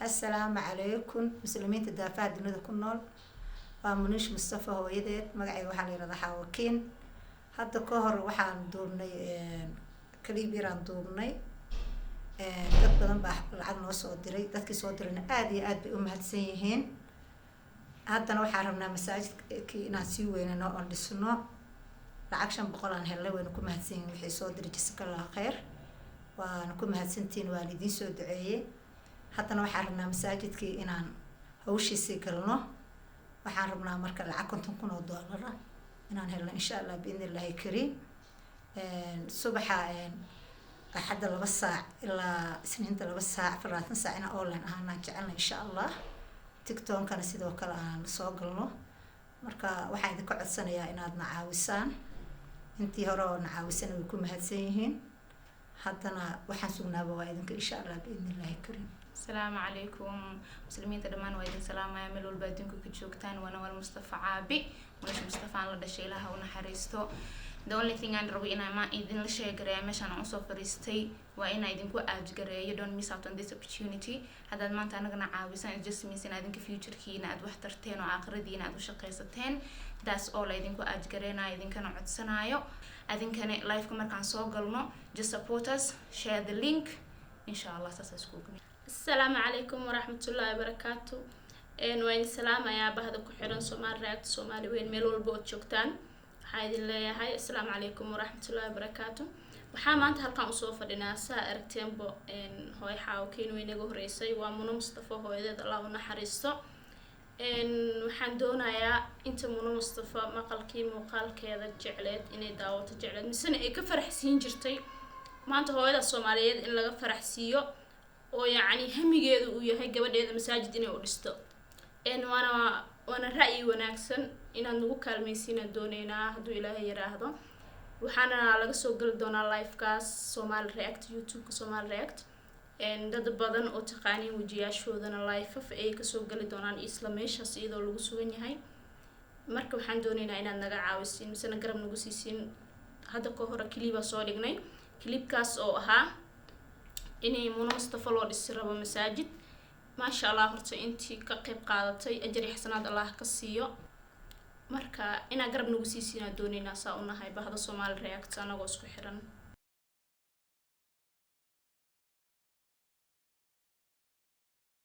السلام عليكم مسلمين تدافع دنيا كنول ومنيش مصطفى هويدت مقعي waxaa la yiraahdaa xawakiin hadda ka hor waxaan duubnay kaliib yaraan duubnay dad badan baa lacag noo soo diray dadkii soo dirayna aad iyo aad bay u mahadsan yihiin haddana waxaan rabnaa masaajidkii inaan sii weynano oo dhisno lacag 500 aan helnay wayna ku mahadsan yihiin wixii soo diray jazakallahu khayr waana ku mahadsantiin waalidiin soo duceeyay haddana waxaan rabnaa masaajidkii inaan hawshiisii galno waxaan rabnaa marka lacag $50,000 inaan helno insha Allah biidnillahi kariim subaxa axadda 2 saac ilaa isniinta 2 saac 4 saac ina online ahaan jecelna insha Allah TikTok-kana sidoo kale aan soo galno marka waxaan idin ka codsanayaa inaad na caawisaan intii hore oo na caawisan way ku mahadsan yihiin haddana waxaan sugnaaba waa idinka insha Allah biidnillahi kariim السلام عليكم مسلمين تدمان وايدين سلام يا ملول بادينكو كجوجتان وانا والمصطفى عابي ونش مصطفى الله دشي لها ونحريستو the only thing aan rabo inaan ma idin la sheegaray meeshaan aan soo fariistay waa in idin ku aajgareeyo you don't miss out on this opportunity hadaad maanta anagana caawisan it just means in idinka future-kiina aad wax tarteen oo aakhiradiina aad u shaqaysateen that's all idin ku aajgareena idinkana codsanaayo idinkana live-ka markaan soo galno just support us share the link inshallah saas isku السلام عليكم ورحمة الله وبركاته وين السلام يا بهذا كحرن سومال رياكت سومالي وين ميلول بوت شوكتان هاي اللي هاي السلام عليكم ورحمة الله وبركاته وحنا أنت هالكام صوفة لناس أركتين بو إن هاي حاوكين وين يجوا رئيسي ومنو مصطفى هو إذا الله ونحرسته إن وحندونا يا أنت منو مصطفى مقال كي مقال كذا جعلت إني دعوة جعلت مثلا إيه كفرح سين جرتي ما أنت هو إذا الصوماليين إن لقى فرح سيو ويعني هميجيد وياهي قبل مساجد إني أورستو إن وأنا رأيي وناكسن إن نقول كلميسين دونينا هدو إلهي يراهضا وحنا على سوق دونا لايف كاس سومال رياكت يوتيوب كسومال رياكت إن ده بدن أو تقاني وجياش ودنا لايف في أي كسوق دونا إسلاميش هسيدو لوسويني هاي مركب حن دونينا إن نجا عاوزين مثلا قرب نقولين هذا كهرة كليبا صوريني كليب كاس أو ها إني منصف الله السر ومساجد ما شاء الله هرتي أنتي كقيب قادتي أجري حسنات الله كسيو مركا إنا قرب نقصيسينا دوني ناسا ونهاي بهذا صومال رياكت أنا واسكو حرن